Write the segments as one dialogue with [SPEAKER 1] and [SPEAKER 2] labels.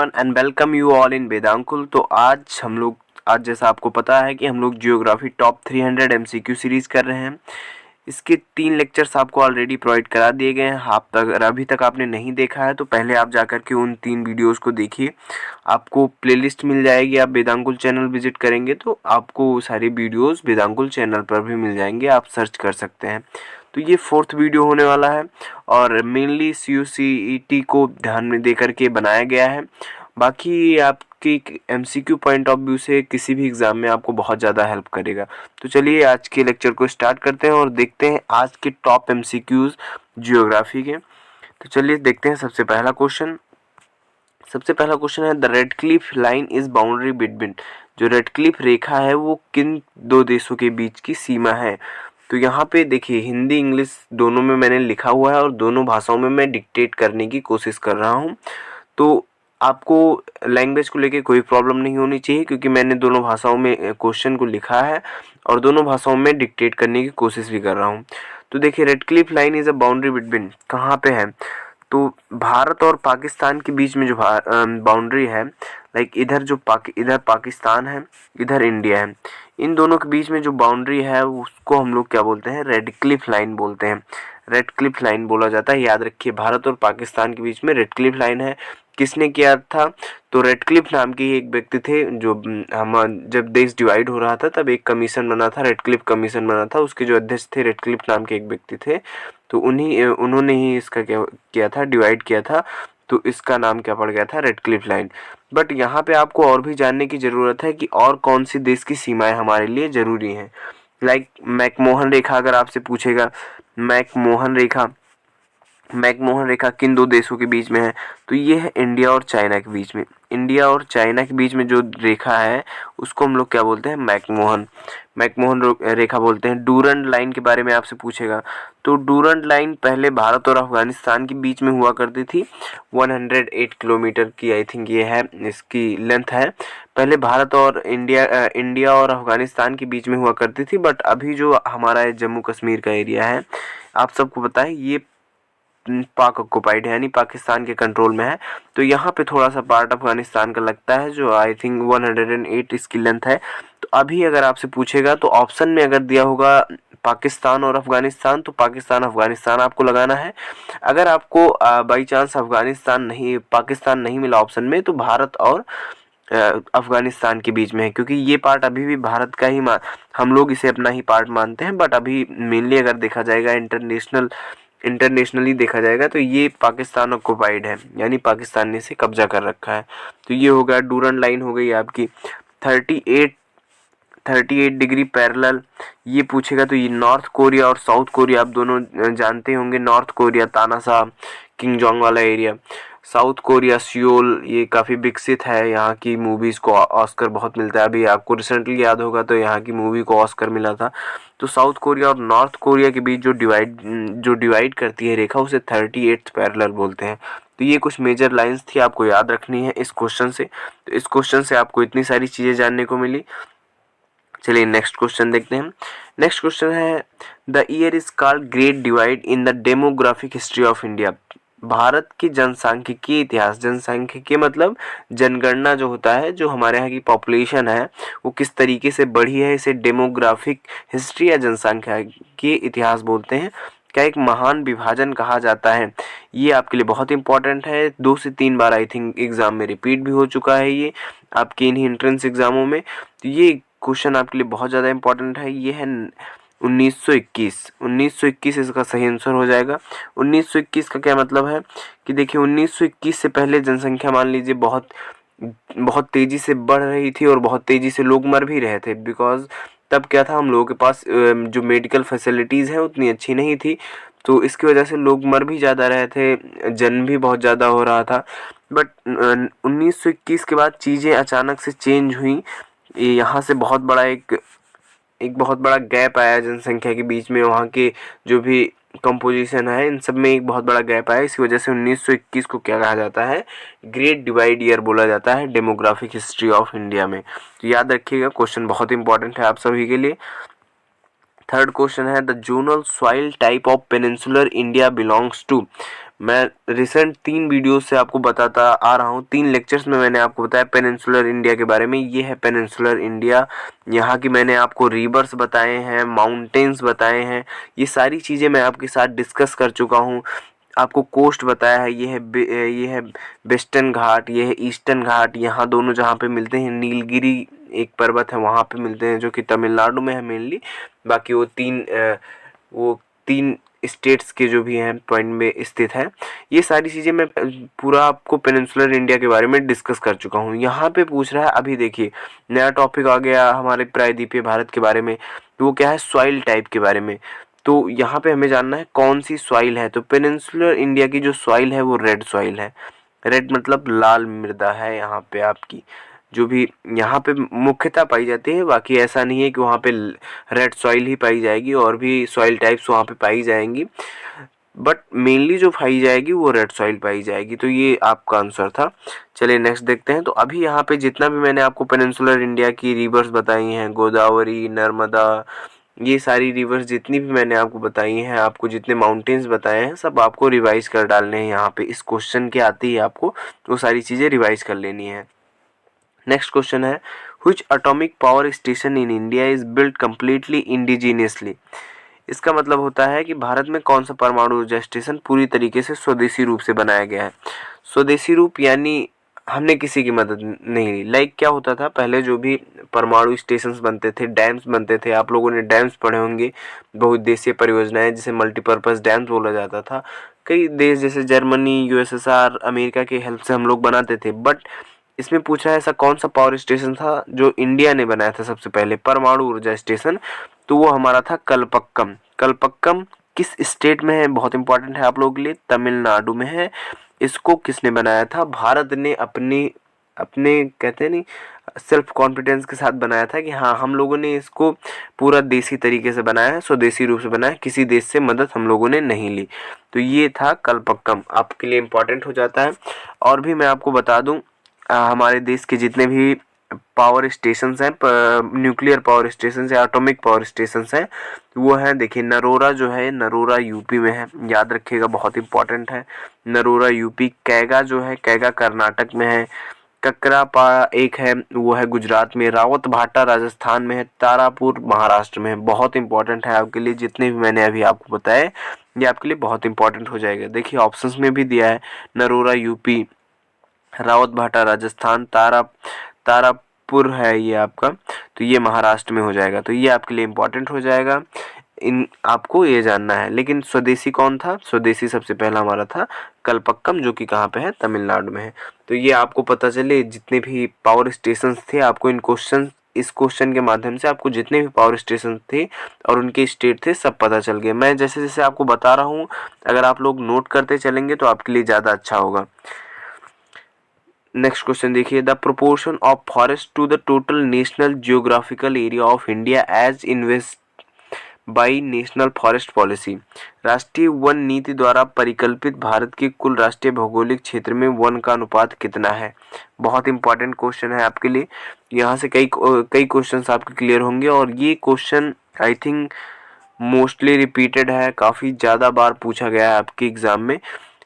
[SPEAKER 1] Everyone and welcome you all in Vedankul. तो आज जैसा आपको पता है कि हम लोग जियोग्राफी टॉप 300 एमसीक्यू सीरीज कर रहे हैं। इसके 3 लेक्चर्स आपको ऑलरेडी प्रोवाइड करा दिए गए हैं। अगर अभी तक आपने नहीं देखा है तो पहले आप जाकर के उन 3 वीडियोस को देखिए। आपको प्लेलिस्ट मिल जाएगी। आप वेदांकुल चैनल विजिट करेंगे तो आपको सारी वीडियोस वेदांकुल चैनल पर भी मिल जाएंगे, आप सर्च कर सकते हैं। तो ये 4th वीडियो होने वाला है और मेनली CUCET को ध्यान में दे करके बनाया गया है। बाकी आपकी MCQ पॉइंट ऑफ व्यू से किसी भी एग्ज़ाम में आपको बहुत ज़्यादा हेल्प करेगा। तो चलिए आज के लेक्चर को स्टार्ट करते हैं और देखते हैं आज के टॉप MCQs जियोग्राफी के। तो चलिए देखते हैं सबसे पहला क्वेश्चन है the red Cliff line is boundary between. जो रेड क्लिफ रेखा है वो किन दो देशों के बीच की सीमा है। तो यहाँ पे देखिए हिंदी इंग्लिश दोनों में मैंने लिखा हुआ है और दोनों भाषाओं में मैं डिक्टेट करने की कोशिश कर रहा हूँ। तो आपको लैंग्वेज को लेके कोई प्रॉब्लम नहीं होनी चाहिए क्योंकि मैंने दोनों भाषाओं में क्वेश्चन को लिखा है और दोनों भाषाओं में डिक्टेट करने की कोशिश भी कर रहा हूँ। तो देखिए red Cliff line is a boundary between कहाँ पे है। तो भारत और पाकिस्तान के बीच में जो बाउंड्री है, लाइक इधर पाकिस्तान है, इधर इंडिया है। इन दोनों के बीच में जो बाउंड्री है उसको हम लोग क्या बोलते हैं, रेड क्लिफ लाइन बोलते हैं। रेड क्लिफ लाइन बोला जाता है। याद रखिए भारत और पाकिस्तान के बीच में रेड क्लिफ लाइन है। किसने किया था? तो रेड क्लिफ नाम के एक व्यक्ति थे जो जब देश डिवाइड हो रहा था तब एक कमीशन बना था, रेड क्लिफ कमीशन बना था। उसके जो अध्यक्ष थे रेड क्लिफ नाम के एक व्यक्ति थे। तो उन्होंने ही इसका क्या किया था, डिवाइड किया था। तो इसका नाम क्या पड़ गया था, रेड क्लिफ लाइन। बट यहाँ पे आपको और भी जानने की ज़रूरत है कि और कौन सी देश की सीमाएं हमारे लिए ज़रूरी हैं। लाइक मैकमोहन रेखा अगर आपसे पूछेगा, मैकमोहन रेखा किन दो देशों के बीच में है, तो ये है इंडिया और चाइना के बीच में। इंडिया और चाइना के बीच में जो रेखा है उसको हम लोग क्या बोलते हैं, मैकमोहन रेखा बोलते हैं। डूरंड लाइन के बारे में आपसे पूछेगा तो डूरंड लाइन पहले भारत और अफगानिस्तान के बीच में हुआ करती थी। 108 किलोमीटर की आई थिंक ये है, इसकी लेंथ है। पहले भारत और इंडिया और अफगानिस्तान के बीच में हुआ करती थी। बट अभी जो हमारा जम्मू कश्मीर का एरिया है, आप सबको पता है ये पाक ऑक्युपाइड है, यानी पाकिस्तान के कंट्रोल में है। तो यहाँ पे थोड़ा सा पार्ट अफगानिस्तान का लगता है जो आई थिंक 108 इसकी लेंथ है। तो अभी अगर आपसे पूछेगा तो ऑप्शन में अगर दिया होगा पाकिस्तान और अफगानिस्तान तो पाकिस्तान अफगानिस्तान आपको लगाना है। अगर आपको बाई चांस पाकिस्तान नहीं मिला ऑप्शन में तो भारत और अफगानिस्तान के बीच में है, क्योंकि ये पार्ट अभी भी भारत का ही हम लोग इसे अपना ही पार्ट मानते हैं। बट अभी मेनली अगर देखा जाएगा इंटरनेशनली देखा जाएगा तो ये पाकिस्तान ऑक्युपाइड है, यानी पाकिस्तान ने इसे कब्जा कर रखा है। तो ये हो गया डूरंड लाइन हो गई आपकी 38 डिग्री पैरेलल। ये पूछेगा तो ये नॉर्थ कोरिया और साउथ कोरिया आप दोनों जानते होंगे। नॉर्थ कोरिया तानाशाह किंग जोंग वाला एरिया, साउथ कोरिया सियोल, ये काफ़ी विकसित है। यहाँ की मूवीज़ को ऑस्कर बहुत मिलता है। अभी आपको रिसेंटली याद होगा तो यहाँ की मूवी को ऑस्कर मिला था। तो साउथ कोरिया और नॉर्थ कोरिया के बीच जो डिवाइड करती है रेखा उसे 38th पैरेलल बोलते हैं। तो ये कुछ मेजर लाइंस थी, आपको याद रखनी है इस क्वेश्चन से। तो इस क्वेश्चन से आपको इतनी सारी चीज़ें जानने को मिली। चलिए नेक्स्ट क्वेश्चन देखते हैं। नेक्स्ट क्वेश्चन है the year is called great divide in the demographic history of India. Bharat की जनसांख्यिकीय इतिहास, जनसांख्यिकीय मतलब जनगणना जो होता है, जो हमारे यहाँ की पॉपुलेशन है वो किस तरीके से बढ़ी है, इसे डेमोग्राफिक हिस्ट्री या जनसांख्यिकीय इतिहास बोलते हैं। क्या एक महान विभाजन कहा जाता है। ये आपके लिए बहुत इंपॉर्टेंट है। 2 से 3 बार आई थिंक एग्जाम में रिपीट भी हो चुका है ये आपके इन्हीं एंट्रेंस एग्जामों में। तो ये क्वेश्चन आपके लिए बहुत ज़्यादा इंपॉर्टेंट है। ये है 1921 इसका सही आंसर हो जाएगा। 1921 का क्या मतलब है कि देखिए 1921 से पहले जनसंख्या मान लीजिए बहुत बहुत तेज़ी से बढ़ रही थी और बहुत तेज़ी से लोग मर भी रहे थे। बिकॉज तब क्या था, हम लोगों के पास जो मेडिकल फैसिलिटीज़ हैं उतनी अच्छी नहीं थी। तो इसकी वजह से लोग मर भी ज़्यादा रहे थे, जन्म भी बहुत ज़्यादा हो रहा था। बट 1921 के बाद चीज़ें अचानक से चेंज हुई। यहाँ से बहुत बड़ा गैप आया जनसंख्या के बीच में। वहाँ के जो भी कंपोजिशन है इन सब में एक बहुत बड़ा गैप आया। इसी वजह से 1921 को क्या कहा जाता है, ग्रेट डिवाइड ईयर बोला जाता है डेमोग्राफिक हिस्ट्री ऑफ इंडिया में। तो याद रखिएगा, क्वेश्चन बहुत इंपॉर्टेंट है आप सभी के लिए। थर्ड क्वेश्चन है the zonal soil type of peninsular India belongs to. मैं रिसेंट 3 वीडियो से आपको बताता आ रहा हूँ, 3 लेक्चर्स में मैंने आपको बताया पेनिनसुलर इंडिया के बारे में। ये है पेनिनसुलर इंडिया, यहाँ की मैंने आपको रिवर्स बताए हैं, माउंटेन्स बताए हैं, ये सारी चीज़ें मैं आपके साथ डिस्कस कर चुका हूँ। आपको कोस्ट बताया है, ये है वेस्टर्न घाट, ये है ईस्टर्न घाट, यहाँ दोनों जहाँ पे मिलते हैं, नीलगिरी एक पर्वत है वहाँ पे मिलते हैं जो कि तमिलनाडु में है मेनली। बाकी वो तीन स्टेट्स के जो भी हैं पॉइंट में स्थित है। ये सारी चीज़ें मैं पूरा आपको पेनिनसुलर इंडिया के बारे में डिस्कस कर चुका हूँ। यहाँ पे पूछ रहा है, अभी देखिए नया टॉपिक आ गया हमारे प्रायद्वीपीय भारत के बारे में, तो वो क्या है, सॉइल टाइप के बारे में। तो यहाँ पे हमें जानना है कौन सी सॉइल है। तो पेनिनसुलर इंडिया की जो सॉइल है वो रेड सॉइल है। रेड मतलब लाल मृदा है यहाँ पे आपकी, जो भी यहाँ पे मुख्यतः पाई जाती है। बाकी ऐसा नहीं है कि वहाँ पे रेड सॉइल ही पाई जाएगी, और भी सॉइल टाइप्स वहाँ पे पाई जाएंगी, बट मेनली जो पाई जाएगी वो रेड सॉइल पाई जाएगी। तो ये आपका आंसर था। चलिए नेक्स्ट देखते हैं। तो अभी यहाँ पे जितना भी मैंने आपको पेनिनसुलर इंडिया की रिवर्स बताई हैं, गोदावरी, नर्मदा, ये सारी रिवर्स जितनी भी मैंने आपको बताई हैं, आपको जितने माउंटेन्स बताए हैं, सब आपको रिवाइज कर डालने हैं यहाँ पे। इस क्वेश्चन के आते ही आपको वो सारी चीज़ें रिवाइज कर लेनी है। नेक्स्ट क्वेश्चन है, which atomic power station in India is built completely indigenously. इसका मतलब होता है कि भारत में कौन सा परमाणु ऊर्जा स्टेशन पूरी तरीके से स्वदेशी रूप से बनाया गया है। स्वदेशी रूप यानी हमने किसी की मदद नहीं ली। लाइक क्या होता था पहले, जो भी परमाणु स्टेशंस बनते थे, डैम्स बनते थे, आप लोगों ने डैम्स पढ़े होंगे, बहुउद्देशीय परियोजनाएं जिसे मल्टीपर्पज डैम्स बोला जाता था। कई देश जैसे जर्मनी, यूएसएसआर, अमेरिका के हेल्प से हम लोग बनाते थे। बट इसमें पूछा है ऐसा कौन सा पावर स्टेशन था जो इंडिया ने बनाया था सबसे पहले, परमाणु ऊर्जा स्टेशन। तो वो हमारा था कलपक्कम। कलपक्कम किस स्टेट में है, बहुत इंपॉर्टेंट है आप लोगों के लिए, तमिलनाडु में है। इसको किसने बनाया था, भारत ने अपनी अपने कहते हैं नहीं सेल्फ कॉन्फिडेंस के साथ बनाया था कि हाँ हम लोगों ने इसको पूरा देसी तरीके से बनाया है, स्वदेशी रूप से बनाया है, किसी देश से मदद हम लोगों ने नहीं ली। तो ये था कलपक्कम, आपके लिए इम्पॉर्टेंट हो जाता है। और भी मैं आपको बता दूं, हमारे देश के जितने भी पावर स्टेशंस हैं, न्यूक्लियर पावर स्टेशंस या एटॉमिक पावर स्टेशंस हैं, वो हैं, देखिए नरोरा जो है, नरोरा यूपी में है, याद रखिएगा बहुत इंपॉर्टेंट है। नरोरा यूपी। कैगा जो है, कैगा कर्नाटक में है। ककरापा एक है, वो है गुजरात में। रावत भाटा राजस्थान में है। तारापुर महाराष्ट्र में है। बहुत इंपॉर्टेंट है आपके लिए, जितने भी मैंने अभी आपको बताए ये आपके लिए बहुत इंपॉर्टेंट हो जाएगा। देखिए ऑप्शंस में भी दिया है, नरोरा यूपी, रावत भाटा राजस्थान, तारापुर है ये आपका, तो ये महाराष्ट्र में हो जाएगा। तो ये आपके लिए इम्पोर्टेंट हो जाएगा, इन आपको ये जानना है। लेकिन स्वदेशी कौन था, स्वदेशी सबसे पहला हमारा था कलपक्कम, जो कि कहाँ पे है, तमिलनाडु में है। तो ये आपको पता चले जितने भी पावर स्टेशंस थे, आपको इस क्वेश्चन के माध्यम से आपको जितने भी पावर स्टेशन थे और उनके स्टेट थे सब पता चल गए। मैं जैसे जैसे आपको बता रहा हूँ, अगर आप लोग नोट करते चलेंगे तो आपके लिए ज़्यादा अच्छा होगा। नेक्स्ट क्वेश्चन देखिए, the proportion of forest to the total national geographical area of India as invest by national forest policy. राष्ट्रीय वन नीति द्वारा परिकल्पित भारत के कुल राष्ट्रीय भौगोलिक क्षेत्र में वन का अनुपात कितना है। बहुत इंपॉर्टेंट क्वेश्चन है आपके लिए, यहाँ से कई क्वेश्चंस आपके क्लियर होंगे। और ये question I think mostly repeated है, काफ़ी ज़्यादा बार पूछा गया है आपके एग्ज़ाम में,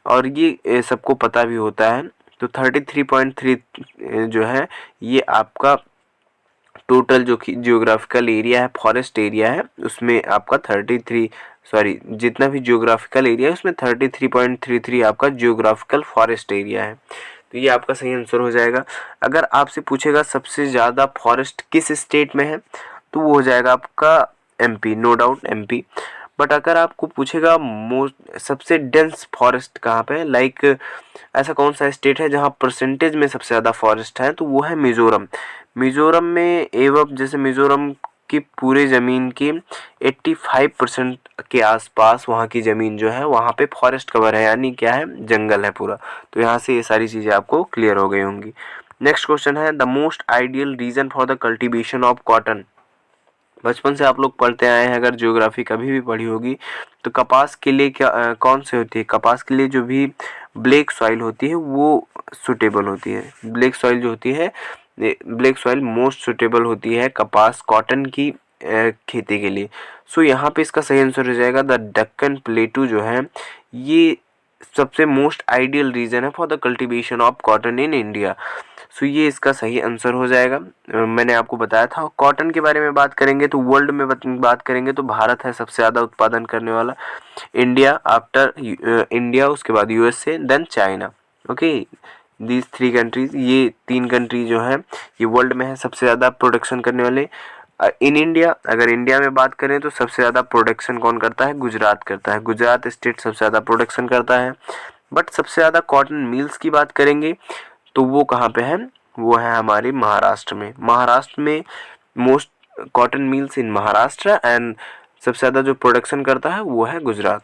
[SPEAKER 1] और ये सबको पता भी होता है। तो 33.3 जो है ये आपका टोटल जो कि जियोग्राफिकल एरिया है, फॉरेस्ट एरिया है, उसमें आपका 33 सॉरी जितना भी जियोग्राफिकल एरिया है उसमें 33.33 आपका जियोग्राफिकल फॉरेस्ट एरिया है। तो ये आपका सही आंसर हो जाएगा। अगर आपसे पूछेगा सबसे ज़्यादा फॉरेस्ट किस स्टेट में है, तो वो हो जाएगा आपका MP, no doubt MP. But अगर आपको पूछेगा मोस्ट सबसे डेंस फॉरेस्ट कहाँ पे है, लाइक ऐसा कौन सा स्टेट है जहाँ परसेंटेज में सबसे ज़्यादा फॉरेस्ट है, तो वो है मिज़ोरम। मिज़ोरम में एवं जैसे मिज़ोरम की पूरे ज़मीन की 85% के आसपास वहाँ की ज़मीन जो है वहाँ पे फॉरेस्ट कवर है, यानी क्या है, जंगल है पूरा। तो यहाँ से ये सारी चीज़ें आपको क्लियर हो गई होंगी। नेक्स्ट क्वेश्चन है, the most ideal region for the cultivation of cotton. बचपन से आप लोग पढ़ते आए हैं, अगर ज्योग्राफी कभी भी पढ़ी होगी तो कपास के लिए क्या कौन से होती है, कपास के लिए जो भी ब्लैक सॉइल होती है वो सुटेबल होती है। ब्लैक सॉइल जो होती है, ब्लैक सॉइल मोस्ट सुटेबल होती है कपास कॉटन की खेती के लिए। सो यहाँ पे इसका सही आंसर हो जाएगा द दक्कन प्लेटू जो है, ये सबसे मोस्ट आइडियल रीजन है for the cultivation of cotton in India. So ये इसका सही आंसर हो जाएगा। मैंने आपको बताया था। कॉटन के बारे में बात करेंगे तो वर्ल्ड में बात करेंगे तो भारत है सबसे ज़्यादा उत्पादन करने वाला। इंडिया आफ्टर इंडिया, उसके बाद USA, then China. Okay, these 3 countries, ये 3 कंट्री जो है ये वर्ल्ड में है सबसे ज़्यादा प्रोडक्शन करने वाले। इन इंडिया, अगर इंडिया में बात करें तो सबसे ज़्यादा प्रोडक्शन कौन करता है? गुजरात करता है। गुजरात स्टेट सबसे ज़्यादा प्रोडक्शन करता है। बट सबसे ज़्यादा कॉटन मिल्स की बात करेंगे तो वो कहाँ पे है? वो है हमारे महाराष्ट्र में। महाराष्ट्र में most cotton mills in Maharashtra, and सबसे ज़्यादा जो प्रोडक्शन करता है वो है गुजरात।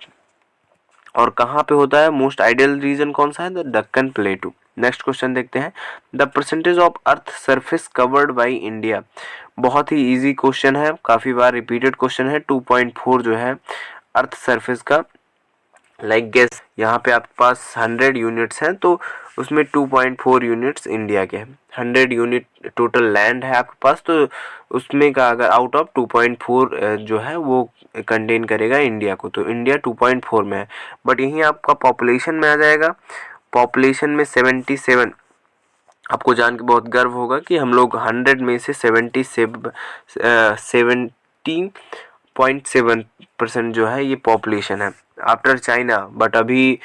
[SPEAKER 1] और कहाँ पे होता है? मोस्ट आइडियल रीजन कौन सा है? द दक्कन प्लेटू। नेक्स्ट क्वेश्चन देखते हैं। The percentage of earth surface covered by India. बहुत ही इजी क्वेश्चन है, काफ़ी बार रिपीटेड क्वेश्चन है। 2.4 जो है अर्थ सरफेस का, लाइक गेस, यहाँ पे आपके पास 100 यूनिट्स हैं तो उसमें 2.4 यूनिट्स इंडिया के हैं। 100 यूनिट टोटल लैंड है आपके पास, तो उसमें का अगर आउट ऑफ 2.4 जो है वो कंटेन करेगा इंडिया को, तो इंडिया 2.4 में है। बट यहीं आपका पॉपुलेशन में आ जाएगा। पॉपुलेशन में 77। आपको जान के बहुत गर्व होगा कि हम लोग 100 में से 17.7% जो है ये पॉपुलेशन है आफ्टर चाइना। बट अभी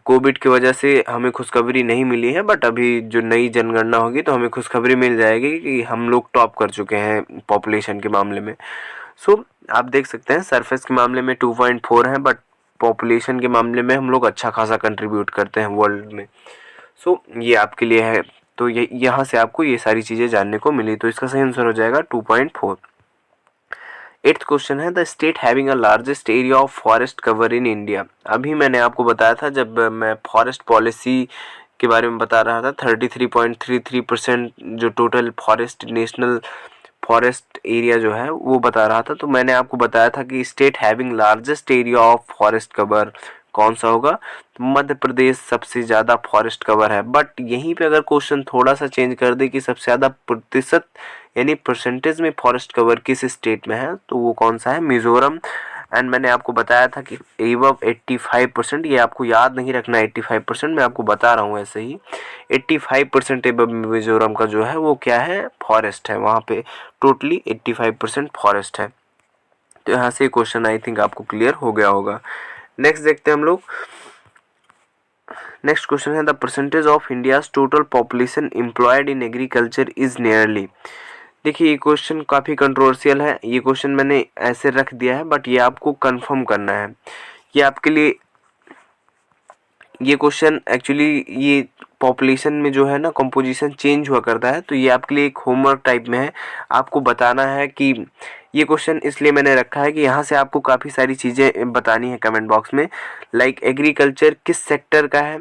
[SPEAKER 1] कोविड की वजह से हमें खुशखबरी नहीं मिली है, बट अभी जो नई जनगणना होगी तो हमें खुशखबरी मिल जाएगी कि हम लोग टॉप कर चुके हैं पॉपुलेशन के मामले में। सो आप देख सकते हैं सरफेस के मामले में 2.4 है, बट पॉपुलेशन के मामले में हम लोग अच्छा खासा कंट्रीब्यूट करते हैं वर्ल्ड में। सो ये आपके लिए है। तो ये यहाँ से आपको ये सारी चीज़ें जानने को मिली, तो इसका सही आंसर हो जाएगा 2.4। 8th क्वेश्चन है, the state having a largest area of forest cover in India. अभी मैंने आपको बताया था जब मैं फॉरेस्ट पॉलिसी के बारे में बता रहा था, 33.33% जो total forest national forest area जो है वो बता रहा था, तो मैंने आपको बताया था कि state having largest area of forest cover कौन सा होगा? तो मध्य प्रदेश सबसे ज़्यादा फॉरेस्ट कवर है। बट यहीं पे अगर क्वेश्चन थोड़ा सा चेंज कर दे कि सबसे ज़्यादा प्रतिशत यानी परसेंटेज में फॉरेस्ट कवर किस स्टेट में है, तो वो कौन सा है? मिजोरम। एंड मैंने आपको बताया था कि एबव 85%, ये आपको याद नहीं रखना 85%, मैं आपको बता रहा हूँ ऐसे ही। 85% एबव मिजोरम का जो है वो क्या है? फॉरेस्ट है। वहाँ पे टोटली 85% फॉरेस्ट है। तो यहाँ से क्वेश्चन आई थिंक आपको क्लियर हो गया होगा। नेक्स्ट देखते हैं हम लोग। नेक्स्ट क्वेश्चन है, the percentage of India's total population employed in agriculture is nearly. देखिए ये क्वेश्चन काफ़ी कंट्रोवर्शियल है। ये क्वेश्चन मैंने ऐसे रख दिया है, बट ये आपको कंफर्म करना है। ये आपके लिए ये क्वेश्चन एक्चुअली ये पॉपुलेशन में जो है ना कंपोजिशन चेंज हुआ करता है, तो ये आपके लिए एक होमवर्क टाइप में है। आपको बताना है कि ये क्वेश्चन इसलिए मैंने रखा है कि यहाँ से आपको काफ़ी सारी चीज़ें बतानी है कमेंट बॉक्स में। लाइक एग्रीकल्चर किस सेक्टर का है?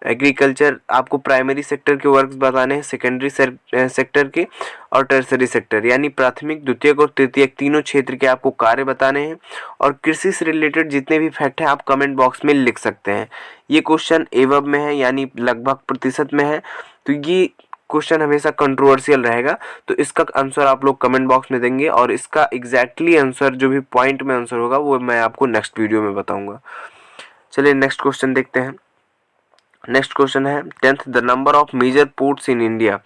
[SPEAKER 1] एग्रीकल्चर आपको प्राइमरी सेक्टर के वर्क्स बताने हैं, सेकेंडरी सेक्टर के, और टर्सरी सेक्टर यानी प्राथमिक, द्वितीयक और तृतीयक तीनों क्षेत्र के आपको कार्य बताने हैं। और कृषि से रिलेटेड जितने भी फैक्ट हैं आप कमेंट बॉक्स में लिख सकते हैं। ये क्वेश्चन एवब में है यानी लगभग प्रतिशत में है, तो ये क्वेश्चन हमेशा कंट्रोवर्शियल रहेगा। तो इसका आंसर आप लोग कमेंट बॉक्स में देंगे, और इसका एग्जैक्टली आंसर जो भी पॉइंट में आंसर होगा वो मैं आपको नेक्स्ट वीडियो में बताऊंगा। चलिए नेक्स्ट क्वेश्चन देखते हैं। नेक्स्ट क्वेश्चन है 10th, the number of major ports in India.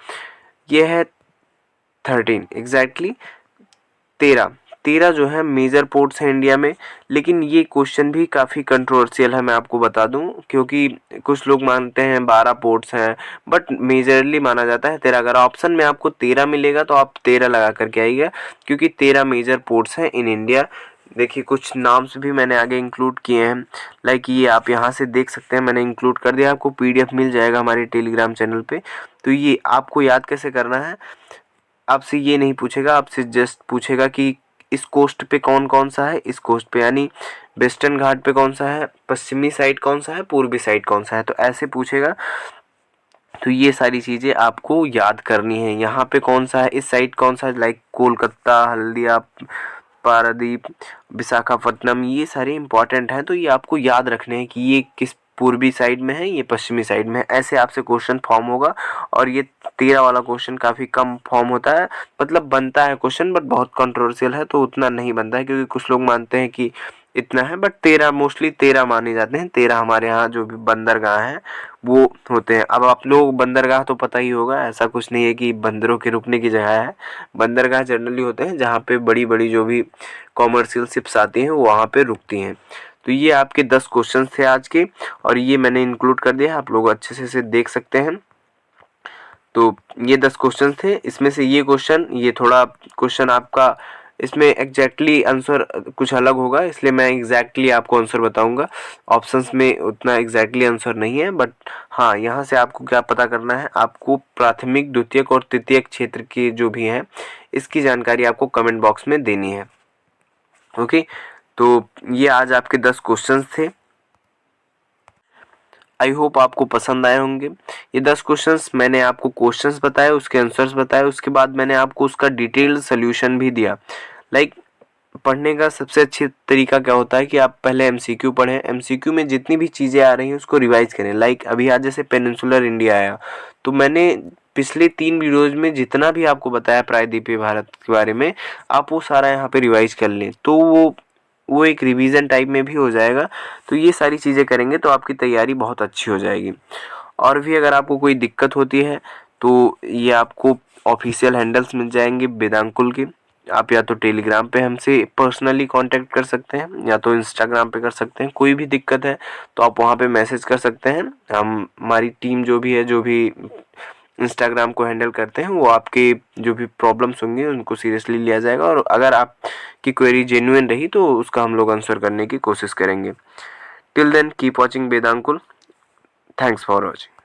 [SPEAKER 1] ये है 13, एग्जैक्टली 13 जो है मेजर पोर्ट्स हैं इंडिया में। लेकिन ये क्वेश्चन भी काफ़ी कंट्रोवर्शियल है, मैं आपको बता दूं, क्योंकि कुछ लोग मानते हैं 12 पोर्ट्स हैं, बट मेजरली माना जाता है 13। अगर ऑप्शन में आपको 13 मिलेगा तो आप 13 लगा करके आइएगा, क्योंकि 13 मेजर पोर्ट्स हैं इन इंडिया। देखिए कुछ नाम्स भी मैंने आगे इंक्लूड किए हैं, लाइक ये आप यहाँ से देख सकते हैं, मैंने इंक्लूड कर दिया। आपको पीडीएफ मिल जाएगा हमारे टेलीग्राम चैनल पे। तो ये आपको याद कैसे करना है? आपसे ये नहीं पूछेगा, आपसे जस्ट पूछेगा कि इस कोस्ट पे कौन कौन सा है, इस कोस्ट पे यानी वेस्टर्न घाट पे कौन सा है, पश्चिमी साइड कौन सा है, पूर्वी साइड कौन सा है, तो ऐसे पूछेगा। तो ये सारी चीज़ें आपको याद करनी है। यहाँ पे कौन सा है, इस साइड कौन सा है, लाइक कोलकाता, हल्दिया, पारादीप, विशाखापट्टनम, ये सारे इंपॉर्टेंट हैं। तो ये आपको याद रखने हैं कि ये किस पूर्वी साइड में है, ये पश्चिमी साइड में है। ऐसे आपसे क्वेश्चन फॉर्म होगा। और ये 13 वाला क्वेश्चन काफ़ी कम फॉर्म होता है, मतलब बनता है क्वेश्चन, बट बहुत कंट्रोवर्शियल है तो उतना नहीं बनता है, क्योंकि कुछ लोग मानते हैं कि इतना है, बट 13 मोस्टली 13 माने जाते हैं। 13 हमारे यहाँ जो भी बंदरगाह हैं वो होते हैं। अब आप लोग बंदरगाह तो पता ही होगा, ऐसा कुछ नहीं है कि बंदरों के रुकने की जगह है। बंदरगाह जनरली होते हैं जहाँ पे बड़ी बड़ी जो भी कॉमर्शियल शिप्स आती हैं वो वहाँ पे रुकती हैं। तो ये आपके 10 क्वेश्चन थे आज के, और ये मैंने इंक्लूड कर दिया, आप लोग अच्छे से इसे देख सकते हैं। तो ये 10 क्वेश्चन थे, इसमें से ये थोड़ा क्वेश्चन आपका इसमें एग्जैक्टली आंसर कुछ अलग होगा, इसलिए मैं एग्जैक्टली आपको आंसर बताऊंगा। ऑप्शंस में उतना एग्जैक्टली आंसर नहीं है, बट हाँ, यहाँ से आपको क्या पता करना है, आपको प्राथमिक, द्वितीयक और तृतीयक क्षेत्र के जो भी हैं इसकी जानकारी आपको कमेंट बॉक्स में देनी है। ओके, तो ये आज आपके 10 क्वेश्चंस थे। आई होप आपको पसंद आए होंगे। ये 10 क्वेश्चंस मैंने आपको क्वेश्चंस बताए, उसके आंसर्स बताए, उसके बाद मैंने आपको उसका डिटेल्ड सोल्यूशन भी दिया। लाइक पढ़ने का सबसे अच्छी तरीका क्या होता है कि आप पहले एमसीक्यू पढ़ें, एमसीक्यू में जितनी भी चीज़ें आ रही हैं उसको रिवाइज करें। लाइक अभी आज जैसे पेनिनसुलर इंडिया आया, तो मैंने पिछले 3 वीडियोज़ में जितना भी आपको बताया प्रायद्वीपीय भारत के बारे में, आप वो सारा यहाँ पे रिवाइज कर लें, तो वो एक रिवीजन टाइप में भी हो जाएगा। तो ये सारी चीज़ें करेंगे तो आपकी तैयारी बहुत अच्छी हो जाएगी। और भी अगर आपको कोई दिक्कत होती है तो ये आपको ऑफिशियल हैंडल्स मिल जाएंगे वेदांकुल के। आप या तो टेलीग्राम पे हमसे पर्सनली कांटेक्ट कर सकते हैं, या तो इंस्टाग्राम पे कर सकते हैं। कोई भी दिक्कत है तो आप वहाँ पे मैसेज कर सकते हैं। हमारी टीम जो भी है, जो भी इंस्टाग्राम को हैंडल करते हैं, वो आपके जो भी प्रॉब्लम्स होंगे उनको सीरियसली लिया जाएगा, और अगर आपकी क्वेरी जेन्युइन रही तो उसका हम लोग आंसर करने की कोशिश करेंगे। Till then keep watching Vedankul. Thanks for watching.